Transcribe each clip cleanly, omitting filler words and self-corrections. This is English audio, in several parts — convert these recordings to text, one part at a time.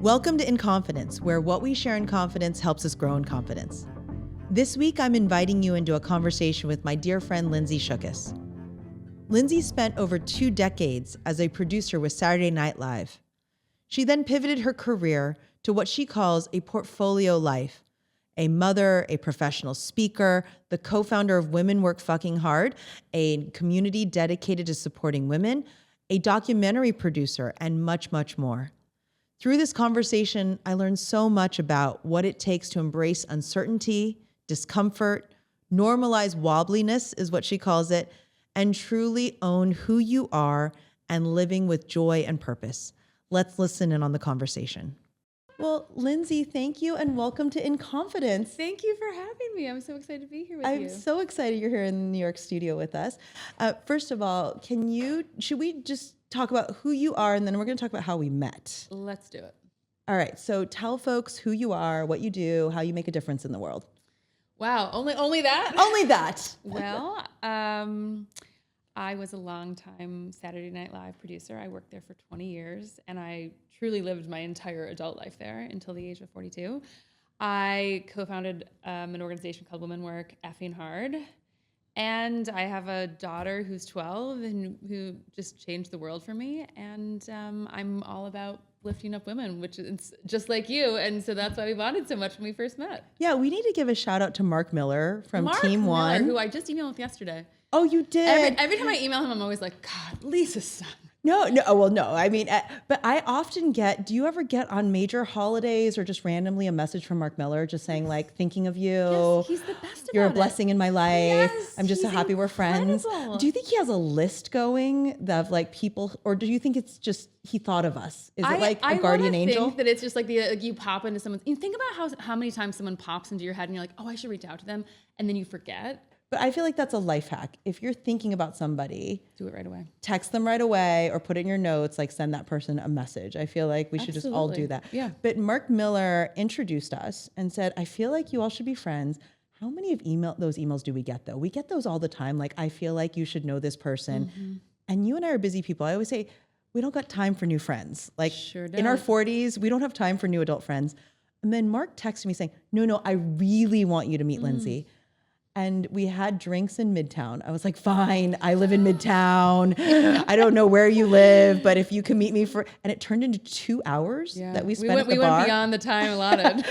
Welcome to In Confidence, where what we share in confidence helps us grow in confidence. This week, I'm inviting you into a conversation with my dear friend, Lindsay Shookus. Lindsay spent over 2 decades as a producer with Saturday Night Live. She then pivoted her career to what she calls a portfolio life. A mother, a professional speaker, the co-founder of Women Work Fucking Hard, a community dedicated to supporting women, a documentary producer, and much, much more. Through this conversation, I learned so much about what it takes to embrace uncertainty, discomfort, normalize wobbliness is what she calls it, and truly own who you are and living with joy and purpose. Let's listen in on the conversation. Well, Lindsay, thank you and welcome to In Confidence. Thank you for having me. I'm so excited to be here with you. I'm so excited you're here in the New York studio with us. First of all, should we just talk about who you are, and then we're going to talk about how we met? Let's do it. All right. So tell folks who you are, what you do, how you make a difference in the world. Wow. Only that? Only that. Well, I was a long-time Saturday Night Live producer. I worked there for 20 years, and I truly lived my entire adult life there until the age of 42. I co-founded an organization called Women Work Effing Hard, and I have a daughter who's 12 and who just changed the world for me, and I'm all about lifting up women, which is just like you, and so that's why we bonded so much when we first met. Yeah, we need to give a shout out to Mark Miller from Team Miller, One, who I just emailed with yesterday. Oh, you did? Every time I email him, I'm always like, God, Lisa's son. No. I mean, but I often do you ever get on major holidays or just randomly a message from Mark Miller just saying like, thinking of you? Yes, he's the best about You're a blessing in my life. Yes, I'm just so happy we're friends. incredible. Do you think he has a list going of like people, or do you think it's just he thought of us? Is it like a guardian angel? I think that it's just like you pop into someone's, you think about how many times someone pops into your head and you're like, oh, I should reach out to them. And then you forget. But I feel like that's a life hack. If you're thinking about somebody, Do it right away. Text them right away or put it in your notes, like send that person a message. I feel like we should just all do that. Yeah. But Mark Miller introduced us and said, I feel like you all should be friends. How many of those emails do we get though? We get those all the time. Like, I feel like you should know this person. Mm-hmm. And you and I are busy people. I always say, we don't got time for new friends. Like Sure in our 40s, we don't have time for new adult friends. And then Mark texted me saying, no, I really want you to meet Lindsay. And we had drinks in Midtown. I was like, fine, I live in Midtown. I don't know where you live, but if you can meet me and it turned into 2 hours that we spent at the bar. We went beyond the time allotted.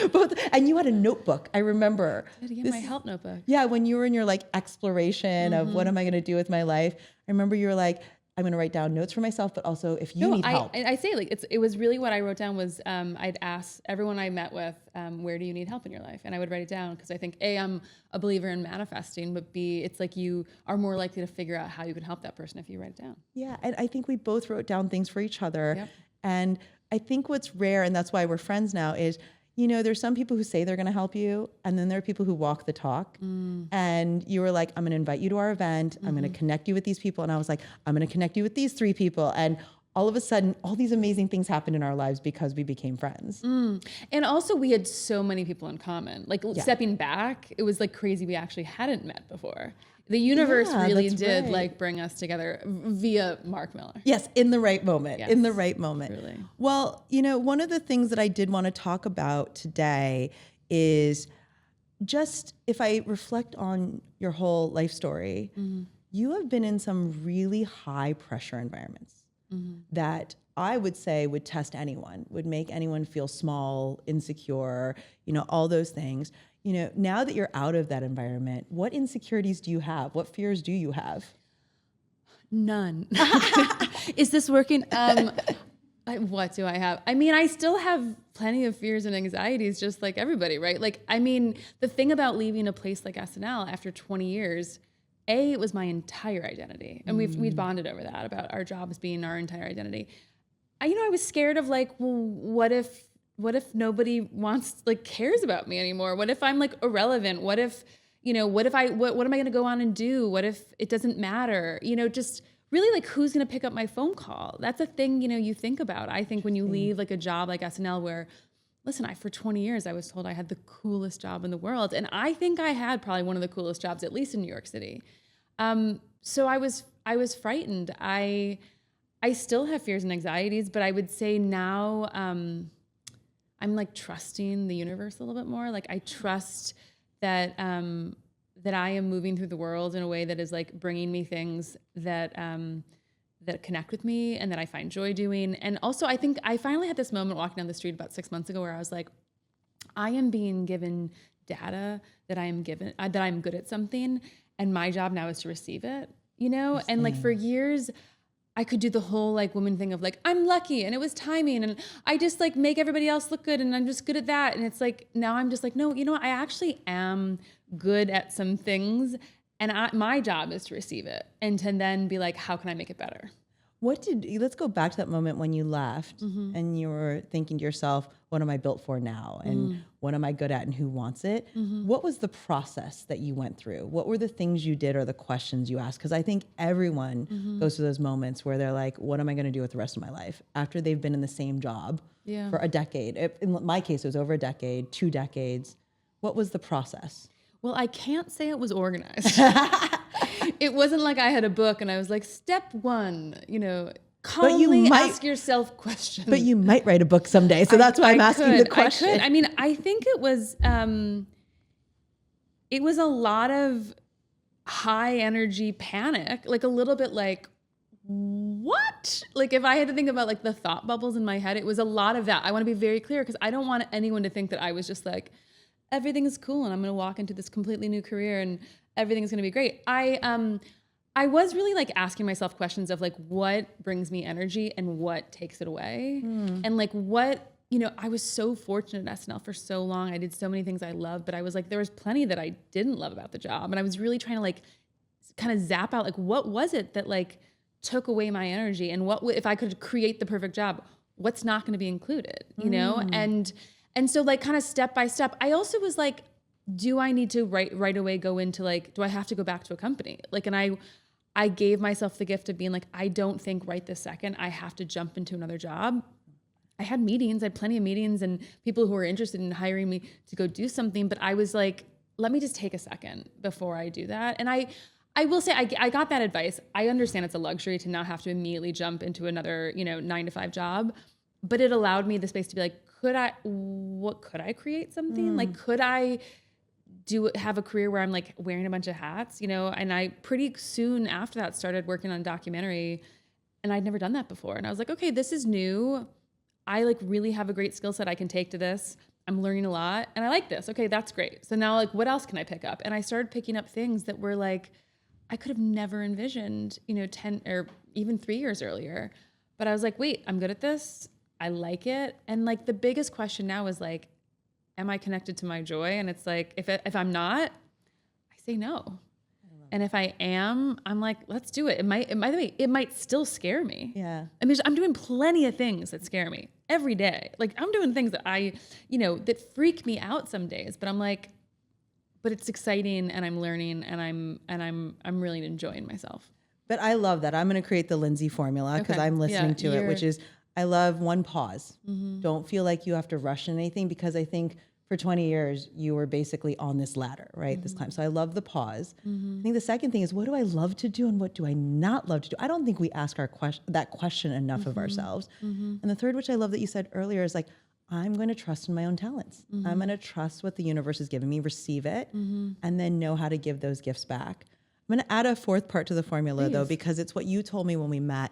And you had a notebook, I remember. I had to get my help notebook. Yeah, when you were in your like exploration of what am I gonna do with my life, I remember you were like, I'm going to write down notes for myself, but also if you need help. I say like it was really what I wrote down was I'd ask everyone I met with, where do you need help in your life? And I would write it down because I think A, I'm a believer in manifesting, but B, it's like you are more likely to figure out how you can help that person if you write it down. Yeah, and I think we both wrote down things for each other. Yep. And I think what's rare, and that's why we're friends now, is there's some people who say they're going to help you, and then there are people who walk the talk. And you were like, I'm going to invite you to our event. I'm going to connect you with these people. And I was like, I'm going to connect you with these 3 people. And all of a sudden, all these amazing things happened in our lives because we became friends. And also we had so many people in common. Like stepping back, it was like crazy we actually hadn't met before. The universe really did like bring us together via Mark Miller. Yes, in the right moment. Yes, in the right moment. Truly. Well, one of the things that I did want to talk about today is just if I reflect on your whole life story, you have been in some really high pressure environments that I would say would test anyone, would make anyone feel small, insecure, all those things. Now that you're out of that environment, what insecurities do you have? What fears do you have? None. Is this working? What do I have? I mean, I still have plenty of fears and anxieties, just like everybody, right? Like, I mean, the thing about leaving a place like SNL after 20 years, it was my entire identity. And we've bonded over that, about our jobs being our entire identity. I was scared of like, well, what if nobody cares about me anymore? What if I'm like irrelevant? What if, what am I going to go on and do? What if it doesn't matter? Just really like who's going to pick up my phone call? That's a thing, you think about. I think when you leave like a job like SNL where, listen, for 20 years, I was told I had the coolest job in the world. And I think I had probably one of the coolest jobs, at least in New York City. So I was frightened. I still have fears and anxieties, but I would say now, I'm like trusting the universe a little bit more. Like I trust that that I am moving through the world in a way that is like bringing me things that that connect with me and that I find joy doing. And also I think I finally had this moment walking down the street about 6 months ago where I was like, I am being given data that I'm good at something, and my job now is to receive it, you know? And like for years I could do the whole like woman thing of like, I'm lucky and it was timing and I just like make everybody else look good and I'm just good at that. And it's like, now I'm just like, no, you know what? I actually am good at some things, and my job is to receive it and to then be like, how can I make it better? Let's go back to that moment when you left and you were thinking to yourself, what am I built for now? And what am I good at and who wants it? What was the process that you went through? What were the things you did or the questions you asked? Because I think everyone goes through those moments where they're like, what am I going to do with the rest of my life? After they've been in the same job for a decade. In my case, it was over a decade, 2 decades. What was the process? Well, I can't say it was organized. It wasn't like I had a book and I was like, step 1, you know, calmly ask yourself questions. But you might write a book someday. So that's why I'm asking the question. I mean, I think it was a lot of high energy panic, like a little bit like, what? Like if I had to think about like the thought bubbles in my head, it was a lot of that. I want to be very clear because I don't want anyone to think that I was just like, everything is cool and I'm going to walk into this completely new career and everything's going to be great. I was really like asking myself questions of like, what brings me energy and what takes it away? And like what, you know, I was so fortunate at SNL for so long. I did so many things I loved, but I was like, there was plenty that I didn't love about the job. And I was really trying to like kind of zap out, like, what was it that like took away my energy? And what, if I could create the perfect job, what's not going to be included, you know? And so like kind of step by step, I also was like, do I need to right away go into like, do I have to go back to a company? Like, and I gave myself the gift of being like, I don't think right this second I have to jump into another job. I had meetings, I had plenty of meetings and people who were interested in hiring me to go do something. But I was like, let me just take a second before I do that. And I will say, I got that advice. I understand it's a luxury to not have to immediately jump into another, you know, 9-to-5 job, but it allowed me the space to be like, could I create something? Like, could I have a career where I'm like wearing a bunch of hats, you know? And I pretty soon after that started working on a documentary, and I'd never done that before. And I was like, okay, this is new. I like really have a great skill set I can take to this. I'm learning a lot and I like this. Okay, that's great. So now like, what else can I pick up? And I started picking up things that were like, I could have never envisioned, you know, 10 or even 3 years earlier. But I was like, wait, I'm good at this. I like it. And like the biggest question now is like, am I connected to my joy? And it's like, if I'm not, I say no. And if I am, I'm like, let's do it. By the way, it might still scare me. Yeah. I mean, I'm doing plenty of things that scare me every day. Like I'm doing things that that freak me out some days, but I'm like, but it's exciting and I'm learning and I'm really enjoying myself. But I love that. I'm going to create the Lindsay formula because I'm listening to it, which is I love one pause. Don't feel like you have to rush in anything because I think for 20 years you were basically on this ladder, right? This climb. So I love the pause. I think the second thing is what do I love to do and what do I not love to do? I don't think we ask that question enough of ourselves. And the third, which I love that you said earlier, is like, I'm going to trust in my own talents. I'm going to trust what the universe has given me, receive it, and then know how to give those gifts back. I'm going to add a fourth part to the formula, though, because it's what you told me when we met.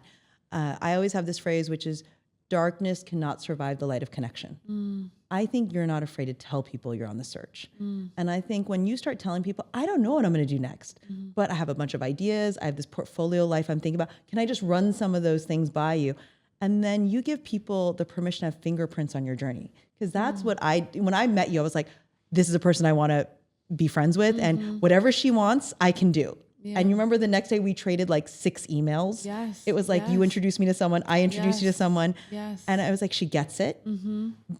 I always have this phrase, which is darkness cannot survive the light of connection. I think you're not afraid to tell people you're on the search. And I think when you start telling people, I don't know what I'm going to do next, but I have a bunch of ideas. I have this portfolio life I'm thinking about. Can I just run some of those things by you? And then you give people the permission to have fingerprints on your journey. Because that's what when I met you, I was like, this is a person I want to be friends with. And whatever she wants, I can do. Yeah. And you remember the next day we traded like 6 emails. Yes. It was like you introduced me to someone, I introduced you to someone. Yes. And I was like, she gets it.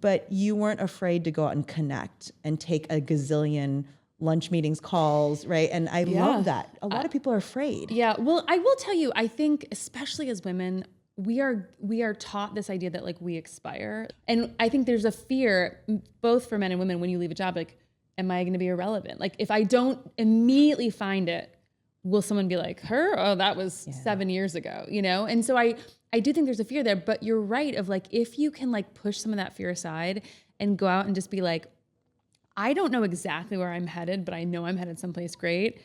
But you weren't afraid to go out and connect and take a gazillion lunch meetings, calls, right? And I love that. A lot of people are afraid. Yeah. Well, I will tell you, I think especially as women, we are taught this idea that like we expire. And I think there's a fear both for men and women when you leave a job, like, am I going to be irrelevant? Like if I don't immediately find it, will someone be like, her? Oh, that was 7 years ago, you know? And so I do think there's a fear there, but you're right of like, if you can like push some of that fear aside and go out and just be like, I don't know exactly where I'm headed, but I know I'm headed someplace great.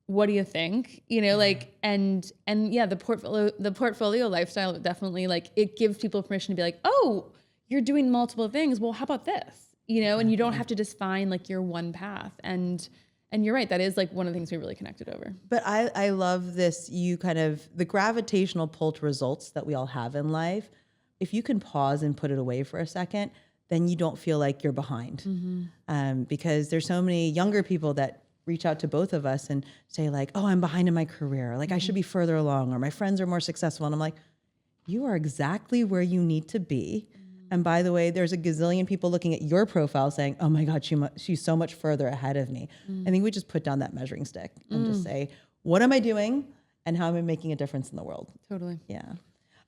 What do you think? You know, like, and yeah, the portfolio lifestyle definitely, like, it gives people permission to be like, oh, you're doing multiple things. Well, how about this? You know, and you don't have to just find like your one path. And you're right. That is like one of the things we really connected over. But I love this. You kind of, the gravitational pull to results that we all have in life. If you can pause and put it away for a second, then you don't feel like you're behind. Because there's so many younger people that reach out to both of us and say like, oh, I'm behind in my career. Like I should be further along, or my friends are more successful. And I'm like, you are exactly where you need to be. And by the way, there's a gazillion people looking at your profile saying, oh my God, she's so much further ahead of me. I think we just put down that measuring stick and just say, what am I doing and how am I making a difference in the world? Totally. Yeah.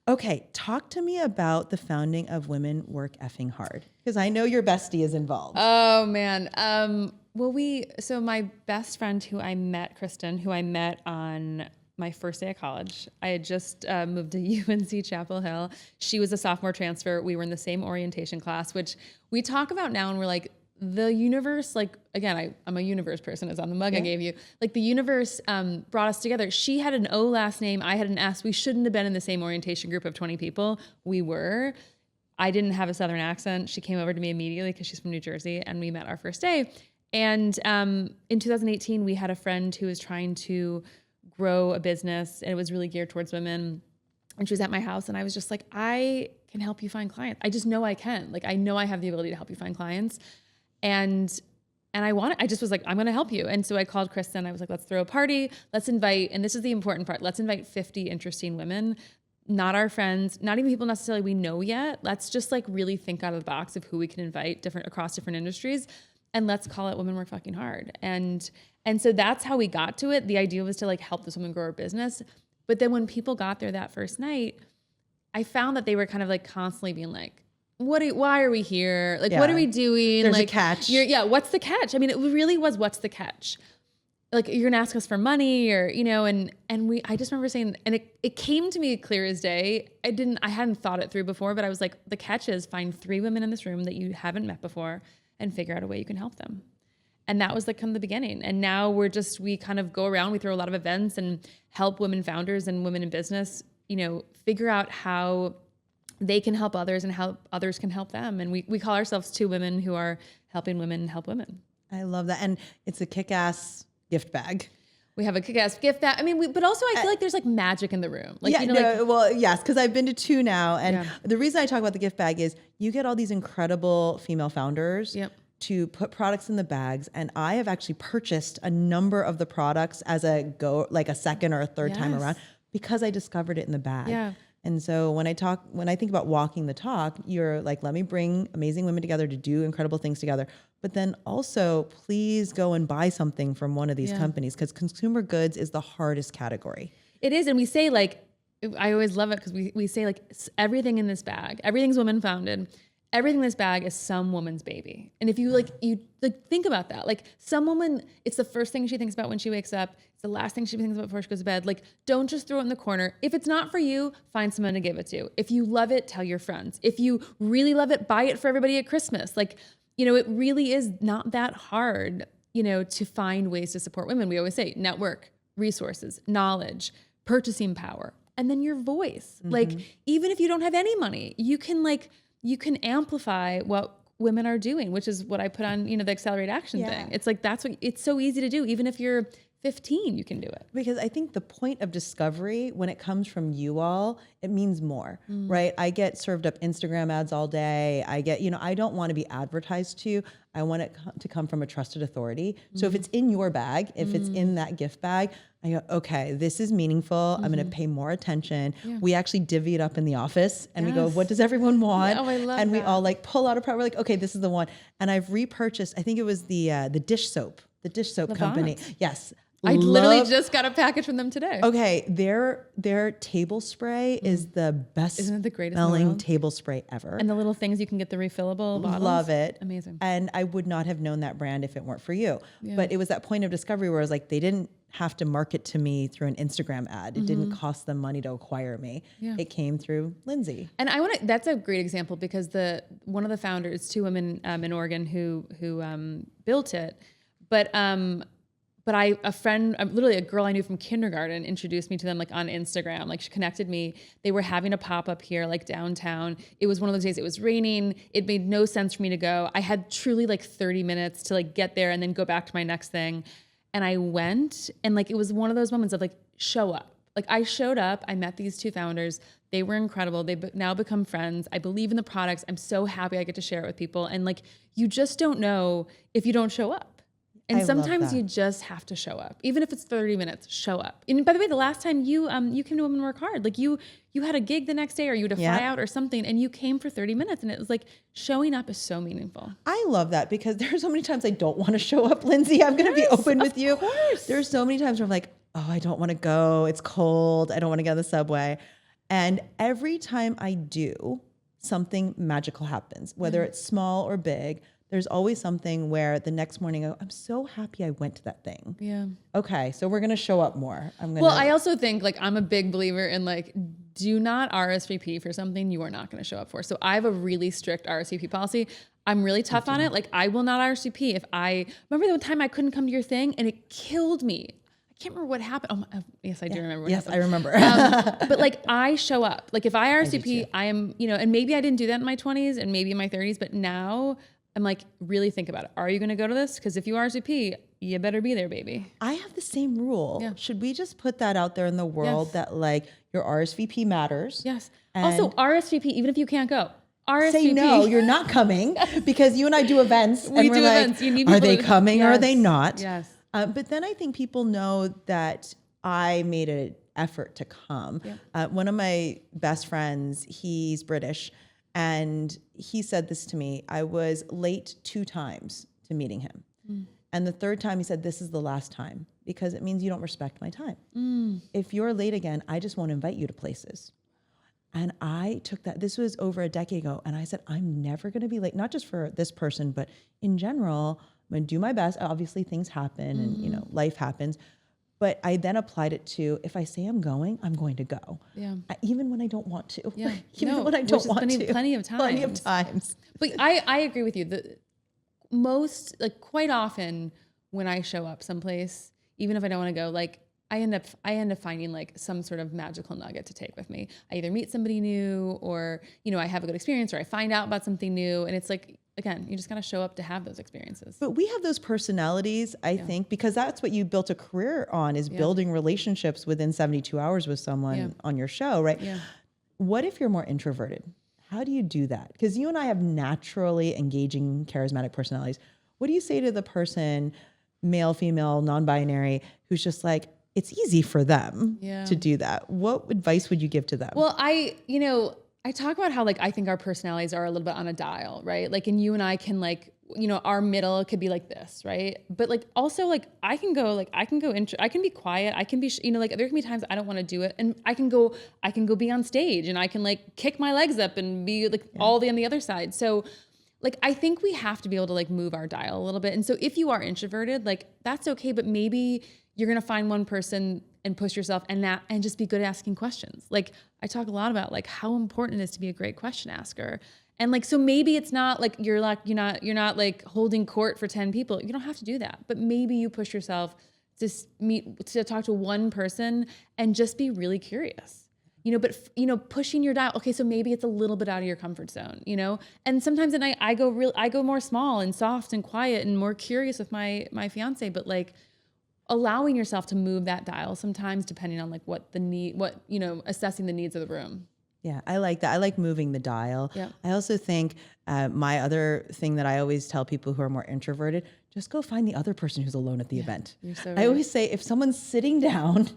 Okay. Talk to me about the founding of Women Work Effing Hard, because I know your bestie is involved. Oh man. So my best friend Kristen, who I met on my first day of college. I had just moved to UNC Chapel Hill. She was a sophomore transfer. We were in the same orientation class, which we talk about now, and we're like, the universe, like, again, I'm a universe person, is on the mug I gave you. Like, the universe brought us together. She had an O last name. I had an S. We shouldn't have been in the same orientation group of 20 people. We were. I didn't have a Southern accent. She came over to me immediately because she's from New Jersey, and we met our first day. And in 2018, we had a friend who was trying to grow a business, and it was really geared towards women. And she was at my house, and I was just like, I can help you find clients. I just know I can. Like, I know I have the ability to help you find clients. And I just was like, I'm going to help you. And so I called Kristen. I was like, let's throw a party. Let's invite, and this is the important part, let's invite 50 interesting women, not our friends, not even people necessarily we know yet. Let's just like really think out of the box of who we can invite across different industries. And let's call it Women Work Fucking Hard. And so that's how we got to it. The idea was to like help this woman grow her business. But then when people got there that first night, I found that they were kind of like constantly being like, why are we here? Like, what are we doing? There's like, a catch. What's the catch? I mean, it really was, what's the catch? Like, you're gonna ask us for money, or, you know, and I just remember saying, and it came to me clear as day. I hadn't thought it through before, but I was like, the catch is find 3 women in this room that you haven't met before and figure out a way you can help them. And that was like kind of the beginning. And now we kind of go around, we throw a lot of events and help women founders and women in business, you know, figure out how they can help others and how others can help them. And we call ourselves 2 women who are helping women help women. I love that. And it's a kick-ass gift bag. We have a kick-ass gift bag. I mean, but also I feel like there's like magic in the room. Like, yeah, you know, well, yes, because I've been to 2 now. And the reason I talk about the gift bag is you get all these incredible female founders to put products in the bags. And I have actually purchased a number of the products as a second or a third time around, because I discovered it in the bag. Yeah. And so when I think about walking the talk, you're like, let me bring amazing women together to do incredible things together. But then also, please go and buy something from one of these companies, because consumer goods is the hardest category. It is. And we say, like, I always love it because we say, like, everything in this bag, everything's woman founded. Everything in this bag is some woman's baby. And if you think about that, like, some woman, it's the first thing she thinks about when she wakes up. It's the last thing she thinks about before she goes to bed. Like, don't just throw it in the corner. If it's not for you, find someone to give it to. If you love it, tell your friends. If you really love it, buy it for everybody at Christmas. Like, you know, it really is not that hard, you know, to find ways to support women. We always say network, resources, knowledge, purchasing power, and then your voice. Mm-hmm. Like, even if you don't have any money, you can amplify what women are doing, which is what I put on, you know, the Accelerate Action thing. It's like, it's so easy to do. Even if you're 15, you can do it. Because I think the point of discovery, when it comes from you all, it means more, right? I get served up Instagram ads all day. I don't want to be advertised to. I want it to come from a trusted authority. So if it's in your bag, if it's in that gift bag, I go, okay, this is meaningful. I'm going to pay more attention. Yeah. We actually divvy it up in the office and we go, what does everyone want? Oh, I love and that. We all like pull out a product. We're like, okay, this is the one. And I've repurchased, I think it was the dish soap company. Yes. I literally just got a package from them today. Okay, their table spray is the best. Isn't it the greatest smelling table spray ever? And the little things you can get, the refillable bottles. Love it. Amazing. And I would not have known that brand if it weren't for you. Yeah. But it was that point of discovery where I was like, they didn't have to market to me through an Instagram ad. It didn't cost them money to acquire me. Yeah. It came through Lindsay. And that's a great example because one of the founders, two women in Oregon who built it, but literally a girl I knew from kindergarten introduced me to them like on Instagram. Like she connected me. They were having a pop-up here, like downtown. It was one of those days, it was raining. It made no sense for me to go. I had truly like 30 minutes to like get there and then go back to my next thing. And I went and like, it was one of those moments of like, show up. Like I showed up, I met these two founders. They were incredible. They've now become friends. I believe in the products. I'm so happy I get to share it with people. And like, you just don't know if you don't show up. And sometimes you just have to show up, even if it's 30 minutes. Show up. And by the way, the last time you came to Women Work Hard, like you had a gig the next day, or you had to fly out or something, and you came for 30 minutes, and it was like showing up is so meaningful. I love that because there's so many times I don't want to show up, Lindsay. I'm going to be open with you. Of course. There's so many times where I'm like, oh, I don't want to go. It's cold. I don't want to get on the subway. And every time I do, something magical happens, whether it's small or big. There's always something where the next morning, I'm so happy I went to that thing. Yeah. Okay, so we're gonna show up more. Well, I also think like I'm a big believer in like, do not RSVP for something you are not gonna show up for. So I have a really strict RSVP policy. I'm really tough on it. Like I will not RSVP if remember the one time I couldn't come to your thing and it killed me. I can't remember what happened. Oh, yes, I do remember what happened. Yes, I remember. But like I show up. Like if I RSVP, I am, and maybe I didn't do that in my 20s and maybe in my 30s, but now I'm like, really think about it. Are you going to go to this? Because if you RSVP, you better be there, baby. I have the same rule. Yeah. Should we just put that out there in the world that like your RSVP matters? Yes. Also RSVP, even if you can't go. RSVP. Say no, you're not coming because you and I do events. And we're like, are they coming or are they not? Yes. But then I think people know that I made an effort to come. Yeah. One of my best friends, he's British. And he said this to me, I was late 2 times to meeting him. And the 3rd time he said, this is the last time because it means you don't respect my time. If you're late again, I just won't invite you to places. And I took that, this was over a decade ago. And I said, I'm never going to be late, not just for this person, but in general, I'm going to do my best. Obviously things happen and life happens. But I then applied it to, if I say I'm going to go. Yeah. Even when I don't want to. Yeah. Even when I don't want to. Plenty of times. Plenty of times. But I agree with you. Quite often when I show up someplace, even if I don't want to go, like I end up finding like some sort of magical nugget to take with me. I either meet somebody new or, I have a good experience or I find out about something new. And it's like, again, you just got to show up to have those experiences. But we have those personalities, I think, because that's what you built a career on is building relationships within 72 hours with someone on your show, right? Yeah. What if you're more introverted? How do you do that? Because you and I have naturally engaging, charismatic personalities. What do you say to the person, male, female, non-binary, who's just like, it's easy for them to do that? What advice would you give to them? Well, I talk about how like I think our personalities are a little bit on a dial, right? Like, and you and I can like, our middle could be like this, right? But like also like I can be quiet. I can be, like there can be times I don't want to do it, and I can go be on stage, and I can like kick my legs up and be like all on the other side. So like I think we have to be able to like move our dial a little bit. And so if you are introverted, like that's okay, but maybe you're gonna find one person and push yourself and just be good at asking questions. Like I talk a lot about like how important it is to be a great question asker. And like, so maybe it's not like you're not like holding court for 10 people. You don't have to do that, but maybe you push yourself to talk to one person and just be really curious, but pushing your dial. Okay. So maybe it's a little bit out of your comfort zone, and sometimes at night I go more small and soft and quiet and more curious with my fiance, but like, allowing yourself to move that dial sometimes depending on like assessing the needs of the room. Yeah, I like that. I like moving the dial. Yeah. I also think my other thing that I always tell people who are more introverted, just go find the other person who's alone at the event. You're so right. I always say if someone's sitting down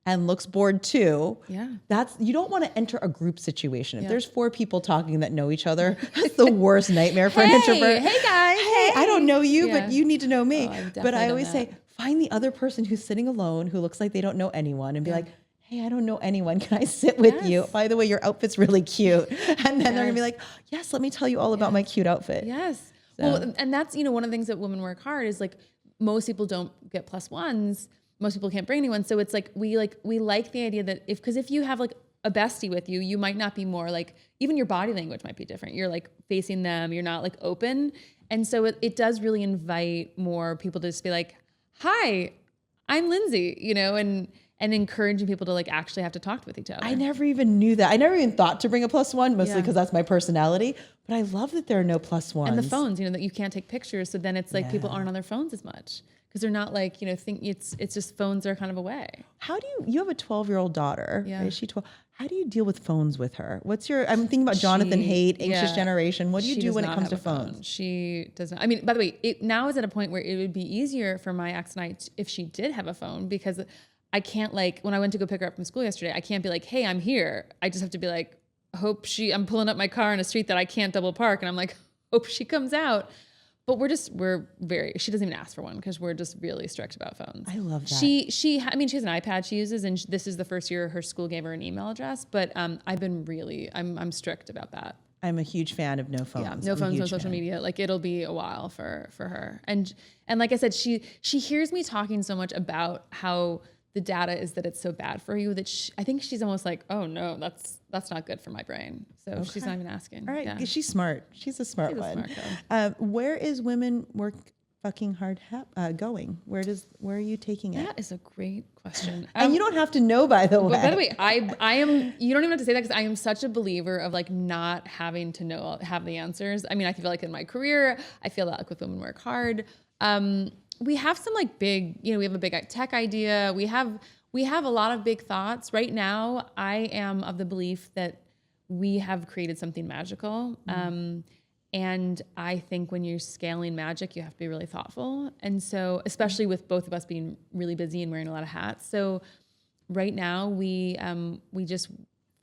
and looks bored too, you don't want to enter a group situation. If there's 4 people talking that know each other, that's the worst nightmare for an introvert. Hey guys. Hey, I don't know you, but you need to know me. But I always say, find the other person who's sitting alone, who looks like they don't know anyone, and be like, hey, I don't know anyone. Can I sit with you? By the way, your outfit's really cute. And then they're gonna be like, yes, let me tell you all about my cute outfit. Yes. So. Well, and that's, one of the things that Women Work Hard is like most people don't get +1s, most people can't bring anyone. So it's like we like the idea that if you have like a bestie with you, you might not be more like, even your body language might be different. You're like facing them, you're not like open. And so it does really invite more people to just be like, hi, I'm Lindsay, you know, and encouraging people to like actually have to talk with each other. I never even knew that. I never even thought to bring a +1, mostly because that's my personality. But I love that there are no +1s. And the phones, you know, that you can't take pictures. So then it's like people aren't on their phones as much because they're not like, you know, it's just phones are kind of away. How do you have a 12-year-old daughter? Yeah. Right? Is she 12? How do you deal with phones with her? I'm thinking about Jonathan Haidt, Anxious Generation. What do you do when it comes to phones? She does not. I mean, by the way, it now is at a point where it would be easier for my ex and I if she did have a phone, because I can't, like, when I went to go pick her up from school yesterday, I can't be like, hey, I'm here. I just have to be like, I'm pulling up my car in a street that I can't double park. And I'm like, hope she comes out. But she doesn't even ask for one because we're just really strict about phones. I love that. She has an iPad she uses, and this is the first year her school gave her an email address. But I'm strict about that. I'm a huge fan of no phones. Yeah, no phones, no social media. Like, it'll be a while for her. And like I said, she hears me talking so much about how the data is that it's so bad for you that I think she's almost like, oh no, that's not good for my brain. So she's not even asking. All right, yeah. She's smart. She's a smart one. Where is Women Work Fucking Hard going? Where are you taking it? That is a great question. And you don't have to know, by the way. But by the way, I am. You don't even have to say that, because I am such a believer of like not having to have the answers. I mean, I feel like in my career, I feel that like with Women Work Hard. We have some like big, you know, we have a big tech idea. We have a lot of big thoughts. Right now, I am of the belief that we have created something magical. And I think when you're scaling magic, you have to be really thoughtful. And so, especially with both of us being really busy and wearing a lot of hats. So right now we just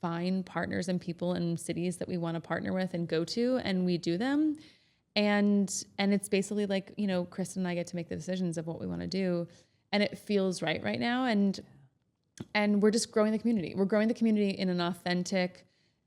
find partners and people and cities that we want to partner with and go to, and we do them. And it's basically like, you know, Kristen and I get to make the decisions of what we want to do, and it feels right now. And we're just growing the community. We're growing the community in an authentic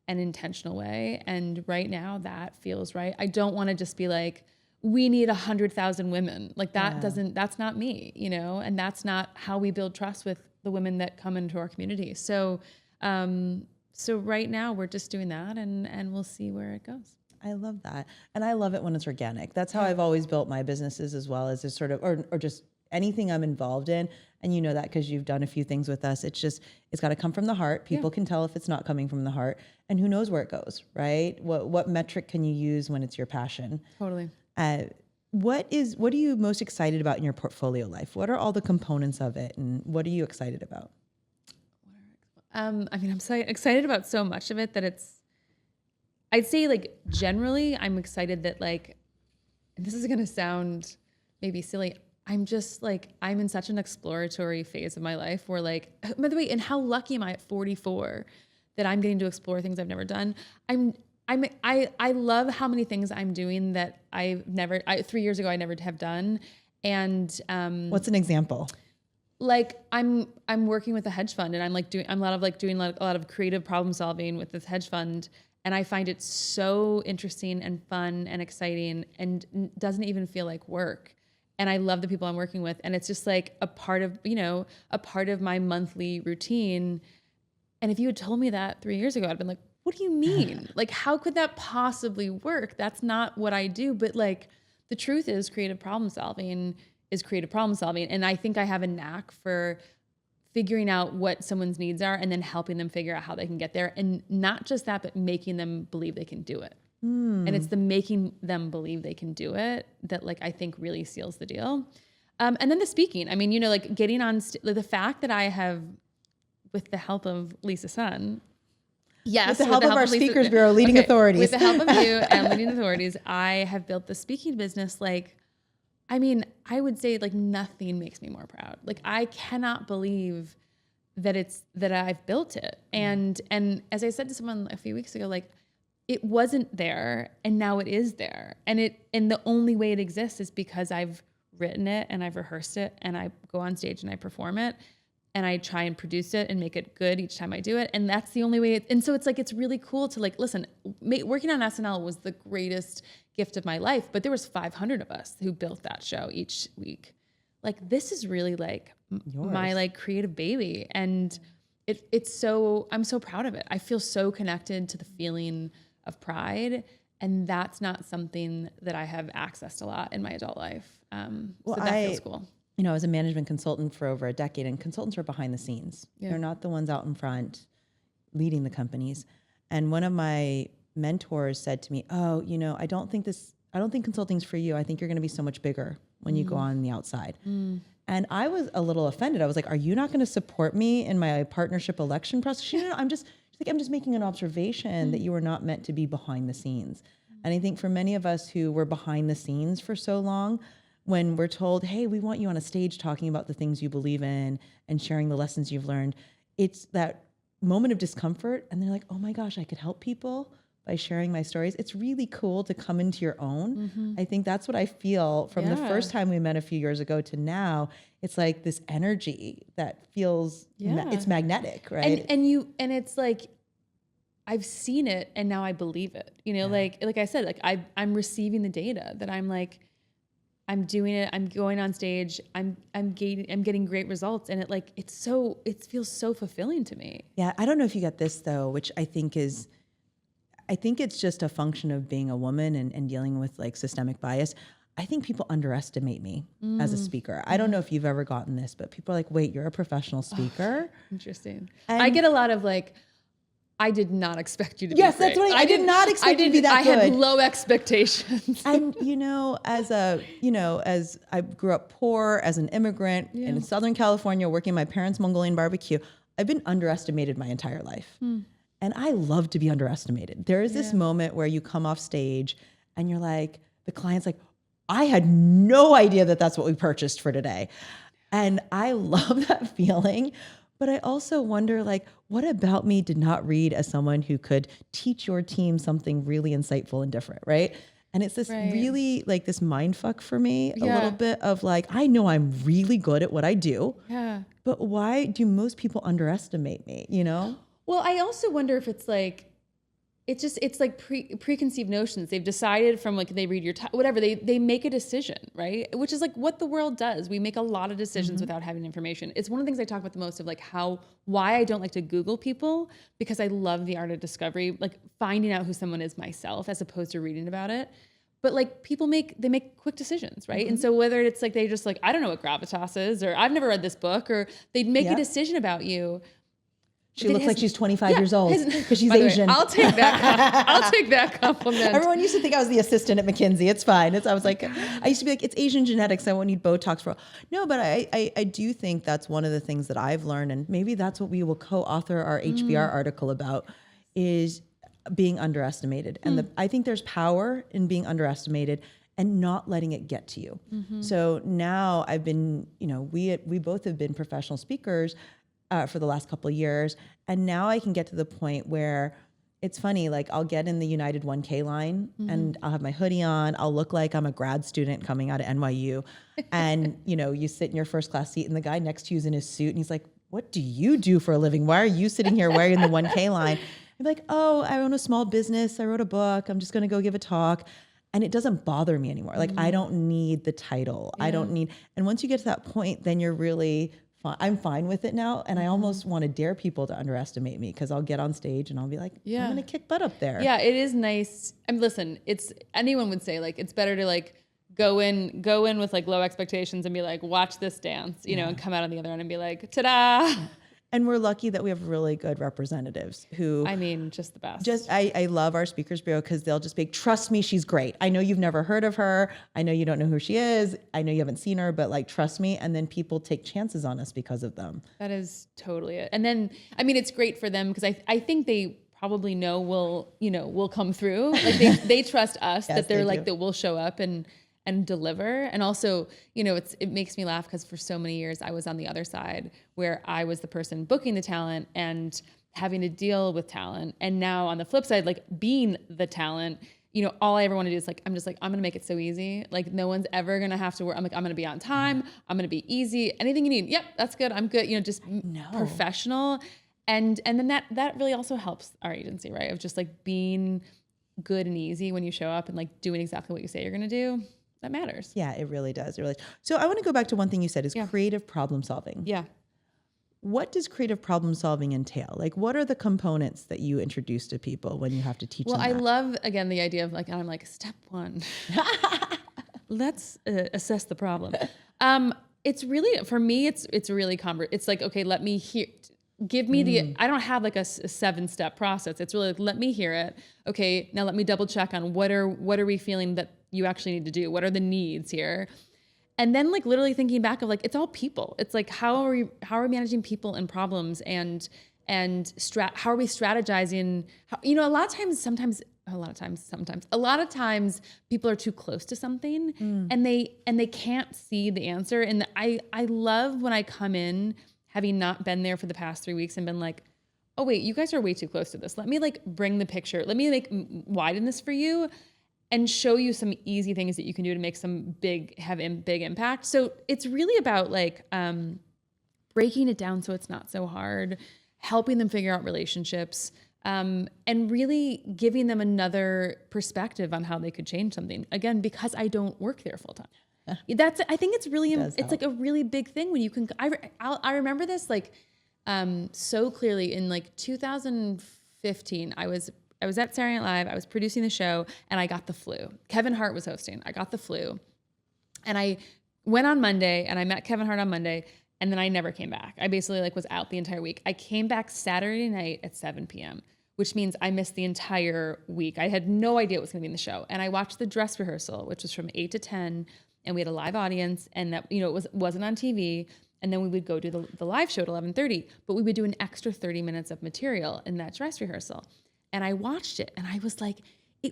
and intentional way. And right now that feels right. I don't want to just be like, we need 100,000 women. Like that's not me, you know, and that's not how we build trust with the women that come into our community. So right now we're just doing that, and we'll see where it goes. I love that. And I love it when it's organic. That's how I've always built my businesses, as well as a sort of, or just anything I'm involved in. And you know that because you've done a few things with us. It's got to come from the heart. People can tell if it's not coming from the heart, and who knows where it goes, right? What metric can you use when it's your passion? Totally. What are you most excited about in your portfolio life? What are all the components of it, and what are you excited about? I mean, I'm so excited about so much of it that I'd say, like, generally, I'm excited that, like, and this is going to sound maybe silly, I'm just like, I'm in such an exploratory phase of my life where, like, by the way, and how lucky am I at 44 that I'm getting to explore things I've never done. I love how many things I'm doing that 3 years ago I never have done. And what's an example? Like, I'm working with a hedge fund, and I'm doing a lot of creative problem solving with this hedge fund. And I find it so interesting and fun and exciting, and doesn't even feel like work. And I love the people I'm working with. And it's just like a part of my monthly routine. And if you had told me that 3 years ago, I'd been like, what do you mean? Like, how could that possibly work? That's not what I do. But like, the truth is, creative problem solving is creative problem solving. And I think I have a knack for figuring out what someone's needs are and then helping them figure out how they can get there. And not just that, but making them believe they can do it. And it's the making them believe they can do it that, like, I think really seals the deal. And then the speaking. I mean, you know, like, getting on, the fact that I have, with the help of Lisa Sun, with the help of our Speakers Bureau, Leading Authorities. With the help of you and Leading Authorities, I have built the speaking business. Like, I mean, I would say, like, nothing makes me more proud. Like, I cannot believe that I've built it. And as I said to someone a few weeks ago, like, it wasn't there, and now it is there. And the only way it exists is because I've written it and I've rehearsed it, and I go on stage and I perform it, and I try and produce it and make it good each time I do it. And that's the only way. And so it's like, it's really cool to, like, listen, working on SNL was the greatest gift of my life, but there was 500 of us who built that show each week. like, this is really like my Yours. like creative baby. And I'm so proud of it. I feel so connected to the feeling of pride. And that's not something that I have accessed a lot in my adult life. So that feels cool. You know, I was a management consultant for over a decade, and consultants are behind the scenes. Yeah. They're not the ones out in front leading the companies. And one of my mentors said to me, "Oh, you know, I don't think consulting's for you. I think you're going to be so much bigger when you go on the outside." And I was a little offended. I was like, "Are you not going to support me in my partnership election process?" She's like, I'm just making an observation that you are not meant to be behind the scenes. And I think for many of us who were behind the scenes for so long, when we're told, "Hey, we want you on a stage talking about the things you believe in and sharing the lessons you've learned," it's that moment of discomfort. And they're like, "Oh my gosh, I could help people by sharing my stories." It's really cool to come into your own. I think that's what I feel from the first time we met a few years ago to now. It's like this energy that feels, it's magnetic, right? And it's like, I've seen it and now I believe it, you know, like I said, like I'm receiving the data that I'm like, I'm doing it. I'm going on stage. I'm getting great results. And it feels so fulfilling to me. Yeah. I don't know if you get this though, which I think it's just a function of being a woman and dealing with like systemic bias. I think people underestimate me as a speaker. I don't know if you've ever gotten this, but people are like, "Wait, you're a professional speaker?" Interesting. And I get a lot of like, "I did not expect you to be yes, great." that's right. I did not expect you to be that good. I had low expectations. And as I grew up poor as an immigrant in Southern California, working my parents' Mongolian barbecue, I've been underestimated my entire life. And I love to be underestimated. There is this moment where you come off stage and you're like, the client's like, "I had no idea that that's what we purchased for today." And I love that feeling. But I also wonder, like, what about me did not read as someone who could teach your team something really insightful and different, right? And it's this really like this mind fuck for me, a little bit of like, I know I'm really good at what I do, but why do most people underestimate me, you know? Well, I also wonder if it's like, it's like preconceived notions. They've decided from like, they read your, whatever, they make a decision, right? Which is like what the world does. We make a lot of decisions without having information. It's one of the things I talk about the most of like why I don't like to Google people, because I love the art of discovery, like finding out who someone is myself as opposed to reading about it. But like people make quick decisions, right? And so whether it's like, they just like, I don't know what gravitas is, or I've never read this book, or they'd make a decision about you. She looks like she's 25 years old because she's Asian. I'll take that. I'll take that compliment. Everyone used to think I was the assistant at McKinsey. It's fine. I was like, I used to be like, it's Asian genetics. I won't need Botox for. No, but I do think that's one of the things that I've learned, and maybe that's what we will co-author our HBR article about, is being underestimated. And I think there's power in being underestimated and not letting it get to you. So now I've been, we both have been professional speakers for the last couple of years. And now I can get to the point where it's funny, like I'll get in the United 1K line and I'll have my hoodie on. I'll look like I'm a grad student coming out of NYU. And, you sit in your first class seat and the guy next to you is in his suit and he's like, "What do you do for a living? Why are you sitting here? Why are you in the 1K line?" I'm like, "Oh, I own a small business. I wrote a book. I'm just going to go give a talk." And it doesn't bother me anymore. Like I don't need the title. I don't need, and once you get to that point, then you're really I'm fine with it now. And I almost want to dare people to underestimate me, because I'll get on stage and I'll be like, I'm going to kick butt up there. Yeah, it is nice. I mean, listen, anyone would say like, it's better to like go in with like low expectations and be like, watch this dance, and come out on the other end and be like, ta-da. And we're lucky that we have really good representatives who, just the best. I love our speakers bureau, because they'll just be, "Trust me, she's great. I know you've never heard of her. I know you don't know who she is. I know you haven't seen her, but like, trust me." And then people take chances on us because of them. That is totally it. And then, it's great for them, because I think they probably know we'll come through. Like they trust us that they're like, that we'll show up and deliver. And also, it makes me laugh, because for so many years I was on the other side, where I was the person booking the talent and having to deal with talent. And now on the flip side, like being the talent, all I ever want to do is like, I'm going to make it so easy. Like no one's ever going to have to work. I'm like, I'm going to be on time. I'm going to be easy. Anything you need. Yep, that's good. I'm good. Just professional. And then that really also helps our agency, right? Of just like being good and easy when you show up and like doing exactly what you say you're going to do. matters. Yeah, it really does. It really. So I want to go back to one thing you said is creative problem solving. Yeah. What does creative problem solving entail? Like, what are the components that you introduce to people when you have to teach them Well, I that? love, again, the idea of like, I'm like, step one, let's assess the problem. It's really, for me, it's really, it's like, okay, let me hear, give me I don't have like a 7-step process. It's really like, let me hear it. Okay, now let me double check on what are we feeling that you actually need to do? What are the needs here? And then like literally thinking back of like, it's all people. It's like, how are we managing people and problems and how are we strategizing? A lot of times people are too close to something and they can't see the answer. And I love when I come in having not been there for the past 3 weeks and been like, oh wait, you guys are way too close to this. Let me like bring the picture. Let me like widen this for you and show you some easy things that you can do to make some big impact. So it's really about like breaking it down so it's not so hard, helping them figure out relationships, and really giving them another perspective on how they could change something. Again, because I don't work there full time. I think it's really, it's like a really big thing when you can, I remember this like so clearly in like 2015, I was at Saturday Night Live, I was producing the show and I got the flu. Kevin Hart was hosting, I got the flu. And I went on Monday and I met Kevin Hart on Monday and then I never came back. I basically like was out the entire week. I came back Saturday night at 7 p.m., which means I missed the entire week. I had no idea what was gonna be in the show. And I watched the dress rehearsal, which was from 8 to 10. And we had a live audience and that, it wasn't on TV. And then we would go do the live show at 11:30, but we would do an extra 30 minutes of material in that dress rehearsal. And I watched it and it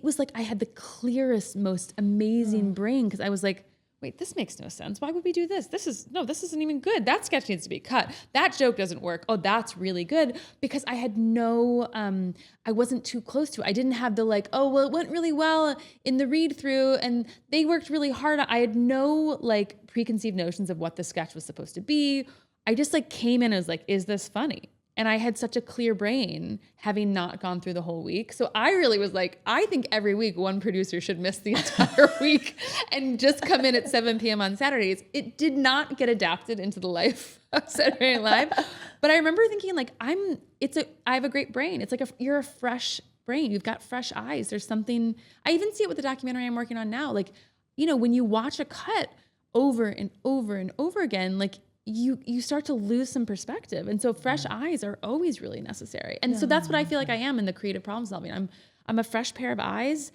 was like I had the clearest, most amazing brain because I was like, wait, this makes no sense. Why would we do this? This isn't even good. That sketch needs to be cut. That joke doesn't work. Oh, that's really good. Because I had I wasn't too close to it. I didn't have the like, oh, well, it went really well in the read through and they worked really hard. I had no like preconceived notions of what the sketch was supposed to be. I just like came in and was like, is this funny? And I had such a clear brain having not gone through the whole week. So I really was like, I think every week one producer should miss the entire week and just come in at 7 p.m. on Saturdays. It did not get adapted into the life of Saturday Night Live. But I remember thinking like, I have a great brain. It's like you're a fresh brain. You've got fresh eyes. There's something, I even see it with the documentary I'm working on now. Like, when you watch a cut over and over and over again, like, you start to lose some perspective. And so fresh eyes are always really necessary. And so that's what I feel like I am in the creative problem solving. I'm a fresh pair of eyes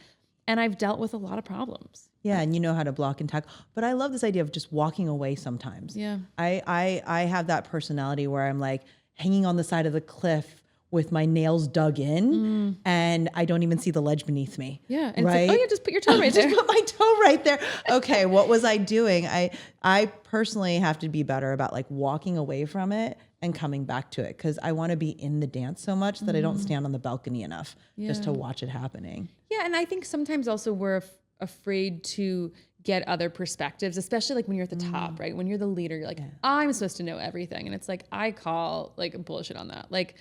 and I've dealt with a lot of problems. Yeah, and you know how to block and tackle. But I love this idea of just walking away sometimes. Yeah. I have that personality where I'm like hanging on the side of the cliff with my nails dug in and I don't even see the ledge beneath me. Yeah. And right? It's like, oh yeah, just put your toe right there. Just put my toe right there. Okay, what was I doing? I personally have to be better about like walking away from it and coming back to it because I want to be in the dance so much that I don't stand on the balcony enough just to watch it happening. Yeah, and I think sometimes also we're afraid to get other perspectives, especially like when you're at the top, right? When you're the leader, you're like, I'm supposed to know everything. And it's like, I call like bullshit on that. Like,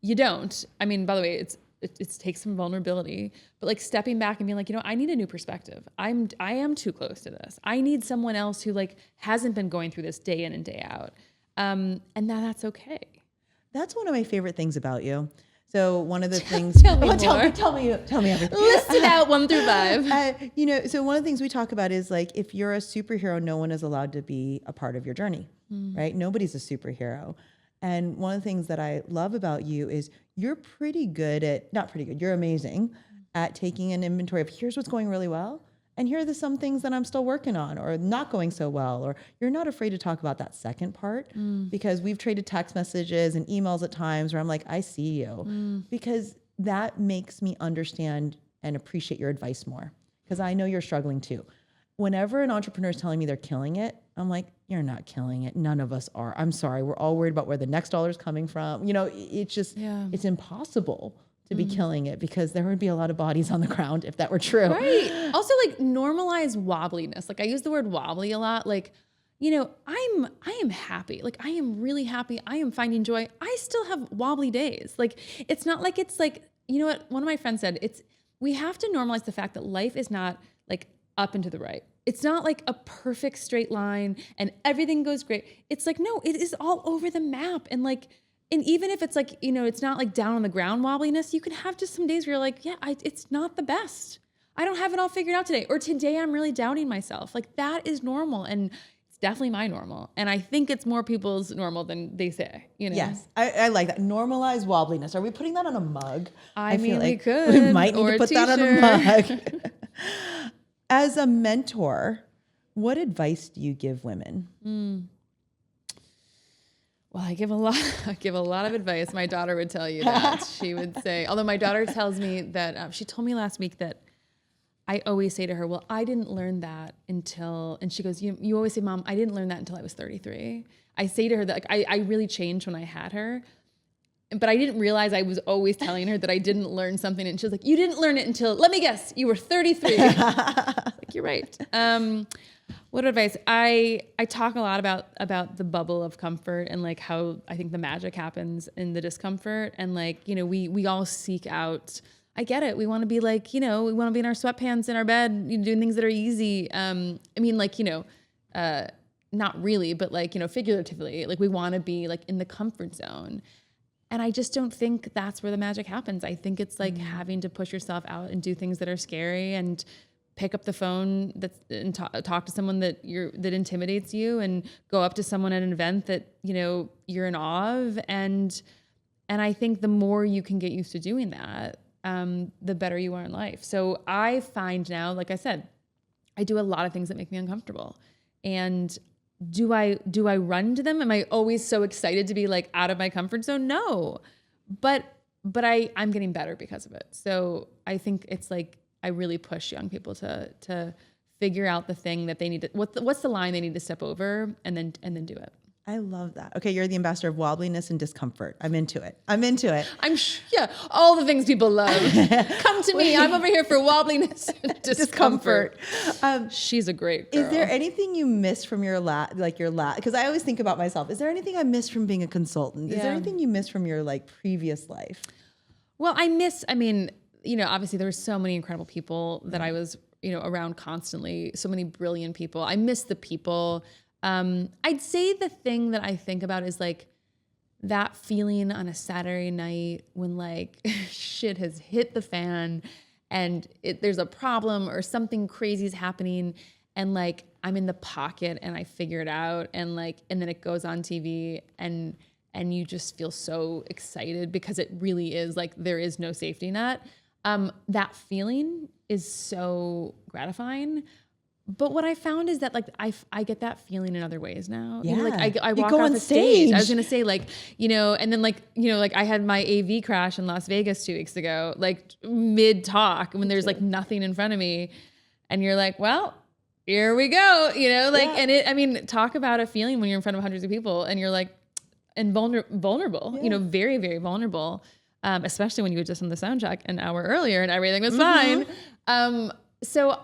you don't. I mean, by the way, it takes some vulnerability, but like stepping back and being like, I need a new perspective. I am too close to this. I need someone else who like hasn't been going through this day in and day out. And that's okay. That's one of my favorite things about you. So one of the things, tell me everything. List it out 1 through 5. So one of the things we talk about is like, if you're a superhero, no one is allowed to be a part of your journey, right? Nobody's a superhero. And one of the things that I love about you is you're you're amazing at taking an inventory of here's what's going really well. And here are some things that I'm still working on or not going so well, or you're not afraid to talk about that second part because we've traded text messages and emails at times where I'm like, I see you because that makes me understand and appreciate your advice more because I know you're struggling too. Whenever an entrepreneur is telling me they're killing it, I'm like, you're not killing it. None of us are. I'm sorry. We're all worried about where the next dollar is coming from. It's just, it's impossible to be killing it because there would be a lot of bodies on the ground if that were true. Right. Also like normalize wobbliness. Like I use the word wobbly a lot. Like, I am happy. Like I am really happy. I am finding joy. I still have wobbly days. Like, it's not like it's like, you know what? One of my friends said, we have to normalize the fact that life is not like up and to the right. it's not like a perfect straight line and everything goes great. It's like, no, it is all over the map. And like, and even if it's like, it's not like down on the ground wobbliness, you can have just some days where you're like, yeah, it's not the best. I don't have it all figured out today. Or today I'm really doubting myself. Like that is normal. And it's definitely my normal. And I think it's more people's normal than they say, Yes. I like that. Normalize wobbliness. Are we putting that on a mug? I mean, feel we like could. We might need to put that on a mug. As a mentor, what advice do you give women? Well, I give a lot of advice. My daughter would tell you that. She would say, although my daughter tells me that, she told me last week that I always say to her, well, I didn't learn that until, and she goes, you always say, Mom, I didn't learn that until I was 33. I say to her that like, I really changed when I had her, but I didn't realize I was always telling her that I didn't learn something. And she was like, you didn't learn it until, let me guess, you were 33. Like, you're right. What advice? I talk a lot about the bubble of comfort and like how I think the magic happens in the discomfort. And like, we all seek out, I get it. We want to be like, we want to be in our sweatpants in our bed, doing things that are easy. I mean, like, not really, but like, figuratively, like we want to be like in the comfort zone. And I just don't think that's where the magic happens. I think it's like having to push yourself out and do things that are scary and pick up the phone and talk to someone that intimidates you, and go up to someone at an event that, you're in awe of. And I think the more you can get used to doing that, the better you are in life. So I find now, like I said, I do a lot of things that make me uncomfortable. And do I run to them? Am I always so excited to be like out of my comfort zone? No, but I'm getting better because of it. So I think it's like, I really push young people to figure out the thing that they need to, what's the line they need to step over, and then do it. I love that. Okay, you're the ambassador of wobbliness and discomfort. I'm into it. Yeah, all the things people love. Come to me. I'm over here for wobbliness and discomfort. She's a great girl. Is there anything you miss from your because I always think about myself. Is there anything I miss from being a consultant? Is there anything you miss from your like previous life? Well, obviously there were so many incredible people that I was, around constantly, so many brilliant people. I miss the people. I'd say the thing that I think about is like that feeling on a Saturday night when like shit has hit the fan and there's a problem or something crazy is happening, and like I'm in the pocket and I figure it out, and then it goes on TV and you just feel so excited because it really is like there is no safety net. That feeling is so gratifying. But what I found is that like I get that feeling in other ways now. Yeah. Like I walk off a stage. I was gonna say like, and then like, like I had my AV crash in Las Vegas 2 weeks ago, like mid talk when there's like nothing in front of me, and you're like, well, here we go, and talk about a feeling when you're in front of hundreds of people and you're like, and vulnerable, very, very vulnerable. Especially when you were just on the sound check an hour earlier and everything was fine. So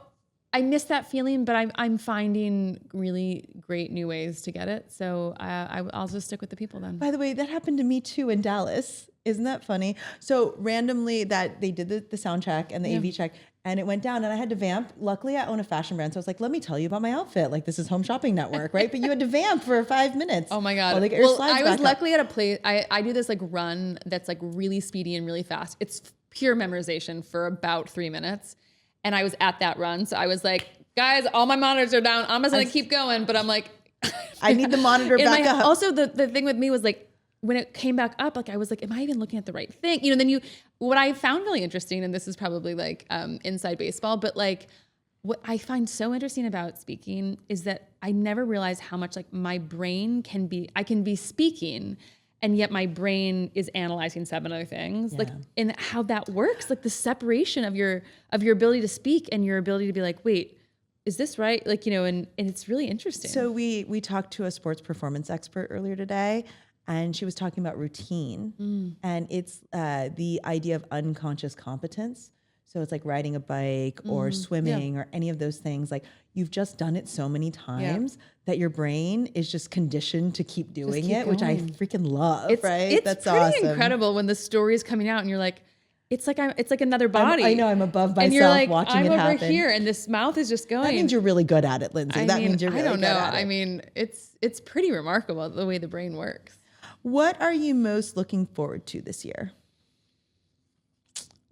I miss that feeling, but I'm finding really great new ways to get it. So I'll just stick with the people then. By the way, that happened to me too in Dallas. Isn't that funny? So randomly that they did the sound check and the AV check, and it went down and I had to vamp. Luckily I own a fashion brand. So I was like, let me tell you about my outfit. Like, this is Home Shopping Network, right? But you had to vamp for 5 minutes. Oh my God. Well, I was luckily at a place, I do this like run that's like really speedy and really fast. It's pure memorization for about 3 minutes. And I was at that run. So I was like, guys, all my monitors are down. I'm just gonna keep going. But I'm like, I need the monitor back up. Also the thing with me was like, when it came back up, like I was like, am I even looking at the right thing? Then what I found really interesting, and this is probably like inside baseball, but like what I find so interesting about speaking is that I never realized how much like my brain I can be speaking, and yet my brain is analyzing 7 other things, like, and how that works, like the separation of your ability to speak and your ability to be like, wait, is this right? Like, and it's really interesting. So we talked to a sports performance expert earlier today, and she was talking about routine, and it's the idea of unconscious competence. So it's like riding a bike or swimming or any of those things. Like, you've just done it so many times that your brain is just conditioned to keep doing it, which I freaking love, right? That's pretty awesome. Incredible when the story is coming out and you're like, it's like another body. I know, I'm above myself and you're like, watching I'm it over happen. here, and this mouth is just going. That means you're really good at it, Lindsay. That means you're really good at it. I mean, it's pretty remarkable the way the brain works. What are you most looking forward to this year?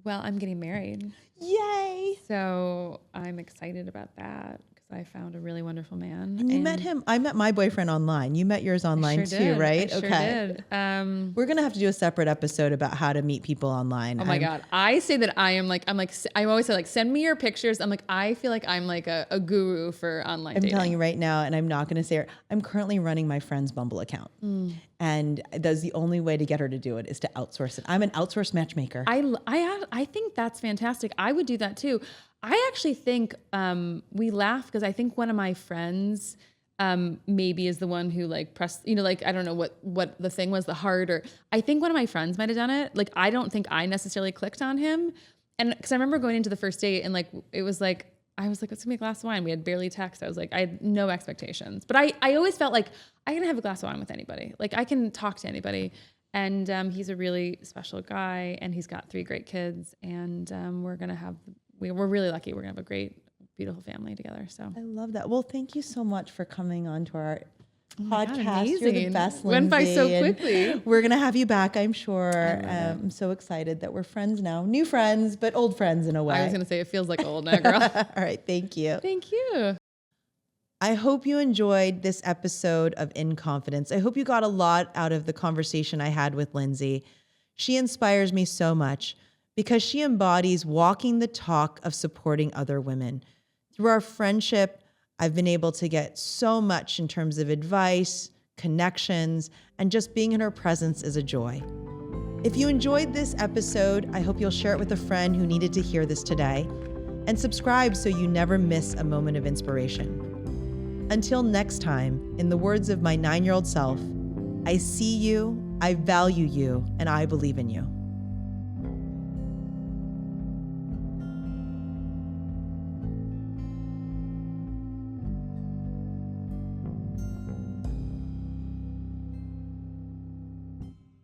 Well, I'm getting married. Yay! So I'm excited about that because I found a really wonderful man. And you met him. I met my boyfriend online. You met yours online too, right? I sure did. We're gonna have to do a separate episode about how to meet people online. Oh my God. I say that I always say like, send me your pictures. I'm like, I feel like I'm like a guru for online dating. I'm telling you right now, and I'm not gonna say it. I'm currently running my friend's Bumble account. And that's the only way to get her to do it is to outsource it. I'm an outsourced matchmaker. I think that's fantastic. I would do that too. I actually think we laugh because I think one of my friends maybe is the one who like pressed, like I don't know what the thing was, the heart, or I think one of my friends might have done it. Like I don't think I necessarily clicked on him, and because I remember going into the first date and like it was like I was like, let's give me a glass of wine. We had barely text. I was like, I had no expectations. But I always felt like I can have a glass of wine with anybody. Like I can talk to anybody. And he's a really special guy, and he's got 3 great kids. And we're really lucky. We're going to have a great, beautiful family together. So I love that. Well, thank you so much for coming on to our podcast. God, You're the best, Lindsay. Went by so quickly. We're going to have you back, I'm sure. I'm so excited that we're friends now. New friends, but old friends in a way. I was going to say, it feels like old now, girl. All right. Thank you. Thank you. I hope you enjoyed this episode of In Confidence. I hope you got a lot out of the conversation I had with Lindsay. She inspires me so much because she embodies walking the talk of supporting other women. Through our friendship, I've been able to get so much in terms of advice, connections, and just being in her presence is a joy. If you enjoyed this episode, I hope you'll share it with a friend who needed to hear this today, and subscribe so you never miss a moment of inspiration. Until next time, in the words of my 9-year-old self, I see you, I value you, and I believe in you.